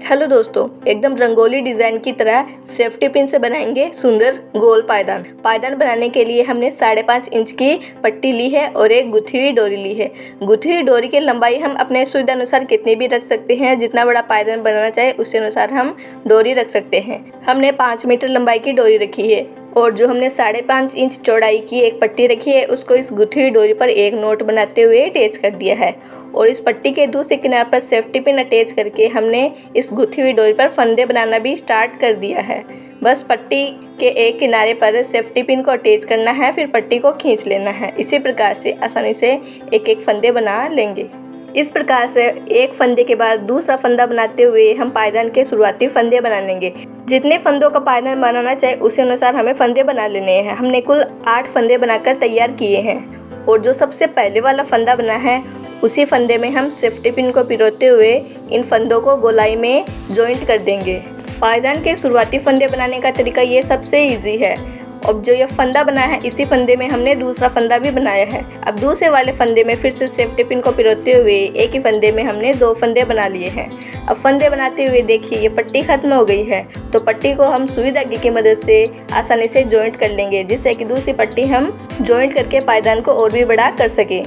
Hello दोस्तों, एकदम rangoli design की तरह सेफ्टी पिन से बनाएंगे सुंदर गोल पायदान। पायदान बनाने के लिए हमने 5.5 इंच की पट्टी ली है और एक गुथी हुई डोरी ली है। गुथी हुई डोरी की लंबाई हम अपने सुविधा अनुसार कितनी भी रख सकते हैं। जितना बड़ा पायदान बनाना चाहे उसके अनुसार हम डोरी रख सकते हैं। हमने 5 मीटर लंबाई की डोरी रखी है और जो हमने 5.5 इंच चौड़ाई की एक पट्टी रखी है उसको इस गुथी हुई डोरी पर एक नोट बनाते हुए अटैच कर दिया है और इस पट्टी के दूसरे किनारे पर सेफ्टी पिन अटैच करके हमने इस गुथी हुई डोरी पर फंदे बनाना भी स्टार्ट कर दिया है। बस पट्टी के एक किनारे पर सेफ्टी पिन को अटैच करना है, फिर पट्टी को खींच लेना है। इसी प्रकार से आसानी से एक एक फंदे बना लेंगे। इस प्रकार से एक फंदे के बाद दूसरा फंदा बनाते हुए हम पायदान के शुरुआती फंदे बना लेंगे। जितने फंदों का पायदान बनाना चाहे उसी अनुसार हमें फंदे बना लेने हैं। हमने कुल 8 फंदे बनाकर तैयार किए हैं और जो सबसे पहले वाला फंदा बना है उसी फंदे में हम सेफ्टी पिन को पिरोते हुए इन फंदों को गोलाई में जॉइंट कर देंगे। पायदान के शुरुआती फंदे बनाने का तरीका ये सबसे ईजी है। अब जो ये फंदा बना है इसी फंदे में हमने दूसरा फंदा भी बनाया है। अब दूसरे वाले फंदे में फिर से सेफ्टी पिन को पिरोते हुए एक ही फंदे में हमने 2 फंदे बना लिए हैं। अब फंदे बनाते हुए देखिए ये पट्टी खत्म हो गई है, तो पट्टी को हम सुई धागे की मदद से आसानी से जॉइंट कर लेंगे, जिससे कि दूसरी पट्टी हम जॉइंट करके पायदान को और भी बड़ा कर सकें।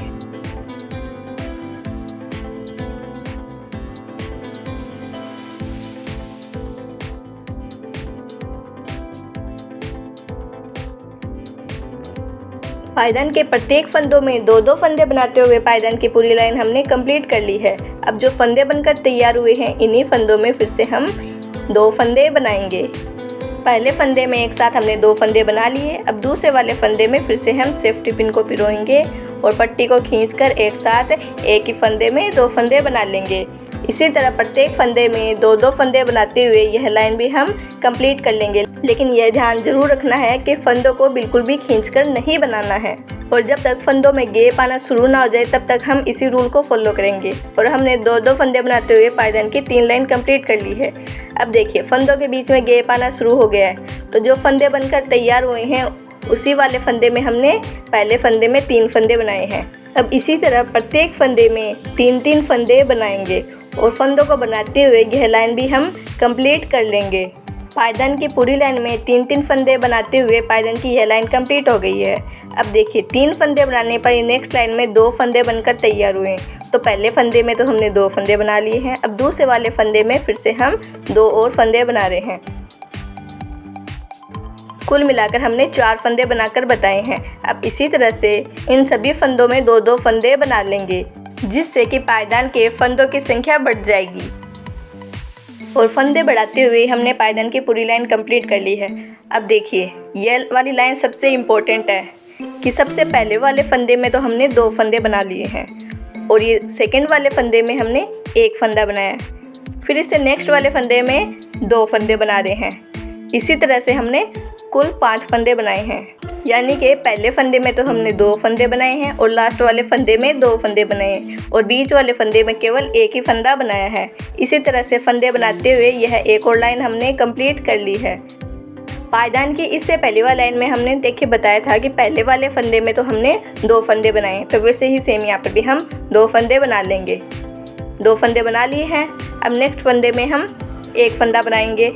पायदान के प्रत्येक फंदों में 2-2 फंदे बनाते हुए पायदान की पूरी लाइन हमने कंप्लीट कर ली है। अब जो फंदे बनकर तैयार हुए हैं इन्हीं फंदों में फिर से हम 2 फंदे बनाएंगे। पहले फंदे में एक साथ हमने 2 फंदे बना लिए। अब दूसरे वाले फंदे में फिर से हम सेफ्टी पिन को पिरोएंगे और पट्टी को खींचकर एक साथ एक ही फंदे में 2 फंदे बना लेंगे। इसी तरह प्रत्येक फंदे में 2-2 फंदे बनाते हुए यह लाइन भी हम कंप्लीट कर लेंगे। लेकिन यह ध्यान जरूर रखना है कि फंदों को बिल्कुल भी खींचकर नहीं बनाना है और जब तक फंदों में गैप आना शुरू ना हो जाए तब तक हम इसी रूल को फॉलो करेंगे। और हमने 2-2 फंदे बनाते हुए पायदान की 3 लाइन कंप्लीट कर ली है। अब देखिए फंदों के बीच में गैप आना शुरू हो गया है, तो जो फंदे बनकर तैयार हुए हैं उसी वाले फंदे में हमने पहले फंदे में 3 फंदे बनाए हैं। अब इसी तरह प्रत्येक फंदे में 3-3 फंदे बनाएंगे और फंदों को बनाते हुए यह लाइन भी हम कंप्लीट कर लेंगे। पायदान की पूरी लाइन में 3-3 फंदे बनाते हुए पायदान की यह लाइन कंप्लीट हो गई है। अब देखिए 3 फंदे बनाने पर नेक्स्ट लाइन में 2 फंदे बनकर तैयार हुए हैं। तो पहले फंदे में तो हमने 2 फंदे बना लिए हैं। अब दूसरे वाले फंदे में फिर से हम 2 और फंदे बना रहे हैं। कुल मिलाकर हमने 4 फंदे बनाकर बताए हैं। अब इसी तरह से इन सभी फंदों में 2-2 फंदे बना लेंगे, जिससे कि पायदान के फंदों की संख्या बढ़ जाएगी। और फंदे बढ़ाते हुए हमने पायदान की पूरी लाइन कंप्लीट कर ली है। अब देखिए ये वाली लाइन सबसे इम्पोर्टेंट है कि सबसे पहले वाले फंदे में तो हमने 2 फंदे बना लिए हैं और ये सेकंड वाले फंदे में हमने 1 फंदा बनाया है। फिर इससे नेक्स्ट वाले फंदे में 2 फंदे बना रहे हैं। इसी तरह से हमने कुल 5 फंदे बनाए हैं। यानी कि पहले फंदे में तो हमने 2 फंदे बनाए हैं और लास्ट वाले फंदे में 2 फंदे बनाए हैं और बीच वाले फंदे में केवल 1 ही फंदा बनाया है। इसी तरह से फंदे बनाते हुए यह एक और लाइन हमने कंप्लीट कर ली है। पायदान की इससे पहले वाली लाइन में हमने देखिए बताया था कि पहले वाले फंदे में तो हमने 2 फंदे बनाए, तो वैसे ही सेम यहाँ पर भी हम 2 फंदे बना लेंगे। 2 फंदे बना लिए हैं। अब नेक्स्ट फंदे में हम 1 फंदा बनाएंगे।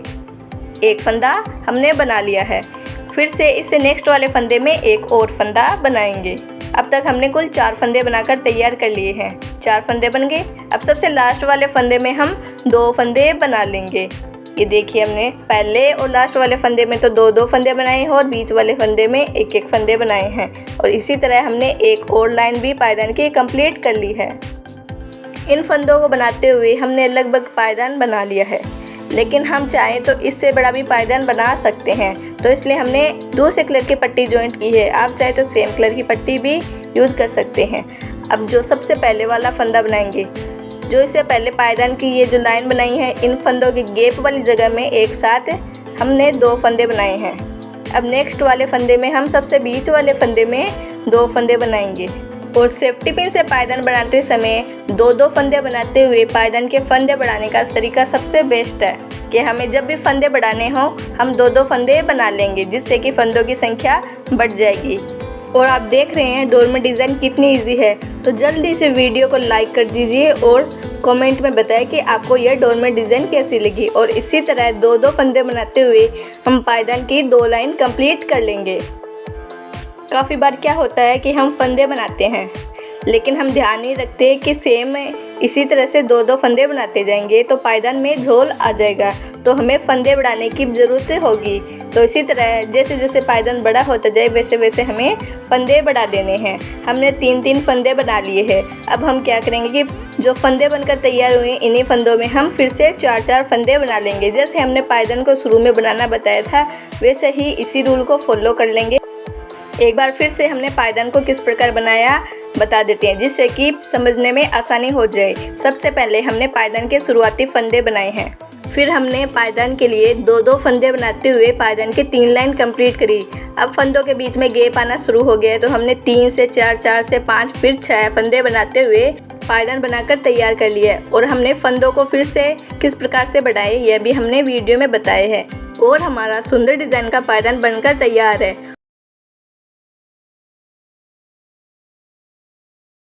1 फंदा हमने बना लिया है। फिर से इससे नेक्स्ट वाले फंदे में 1 और फंदा बनाएंगे। अब तक हमने कुल 4 फंदे बनाकर तैयार कर लिए हैं। 4 फंदे बन गए। अब सबसे लास्ट वाले फंदे में हम 2 फंदे बना लेंगे। ये देखिए हमने पहले और लास्ट वाले फंदे में तो 2-2 फंदे बनाए हैं और बीच वाले फंदे में 1-1 फंदे बनाए हैं और इसी तरह हमने एक और लाइन भी पायदान की कंप्लीट कर ली है। इन फंदों को बनाते हुए हमने लगभग पायदान बना लिया है, लेकिन हम चाहें तो इससे बड़ा भी पायदान बना सकते हैं, तो इसलिए हमने दूसरे कलर की पट्टी जॉइंट की है। आप चाहे तो सेम कलर की पट्टी भी यूज़ कर सकते हैं। अब जो सबसे पहले वाला फंदा बनाएंगे, जो इससे पहले पायदान की ये जो लाइन बनाई है इन फंदों की गैप वाली जगह में एक साथ हमने 2 फंदे बनाए हैं। अब नेक्स्ट वाले फंदे में हम सबसे बीच वाले फंदे में 2 फंदे बनाएंगे और सेफ्टी पिन से पायदान बनाते समय 2-2 फंदे बनाते हुए पायदान के फंदे बढ़ाने का तरीका सबसे बेस्ट है कि हमें जब भी फंदे बढ़ाने हों हम 2-2 फंदे बना लेंगे, जिससे कि फंदों की संख्या बढ़ जाएगी। और आप देख रहे हैं डोरमेट डिज़ाइन कितनी इजी है। तो जल्दी से वीडियो को लाइक कर दीजिए और कमेंट में बताएं कि आपको यह डोरमेट डिज़ाइन कैसी लगी। और इसी तरह दो दो फंदे बनाते हुए हम पायदान की 2 लाइन कंप्लीट कर लेंगे। काफ़ी बार क्या होता है कि हम फंदे बनाते हैं लेकिन हम ध्यान नहीं रखते कि सेम इसी तरह से 2-2 फंदे बनाते जाएंगे तो पायदान में झोल आ जाएगा, तो हमें फंदे बढ़ाने की ज़रूरत होगी। तो इसी तरह जैसे जैसे पायदान बड़ा होता जाए वैसे वैसे हमें फंदे बढ़ा देने हैं। हमने 3-3 फंदे बना लिए हैं। अब हम क्या करेंगे कि जो फंदे बनकर तैयार हुए इन्हीं फंदों में हम फिर से 4-4 फंदे बना लेंगे। जैसे हमने पायदान को शुरू में बनाना बताया था वैसे ही इसी रूल को फॉलो कर लेंगे। एक बार फिर से हमने पायदान को किस प्रकार बनाया बता देते हैं जिससे कि समझने में आसानी हो जाए। सबसे पहले हमने पायदान के शुरुआती फंदे बनाए हैं, फिर हमने पायदान के लिए 2-2 फंदे बनाते हुए पायदान के 3 लाइन कंप्लीट करी। अब फंदों के बीच में गैप आना शुरू हो गया है तो हमने 3 से 4, 4 से 5 फिर 6 फंदे बनाते हुए पायदान बनाकर तैयार कर लिया है। और हमने फंदों को फिर से किस प्रकार से बढ़ाए यह भी हमने वीडियो में बताया है। और हमारा सुंदर डिज़ाइन का पायदान बनकर तैयार है।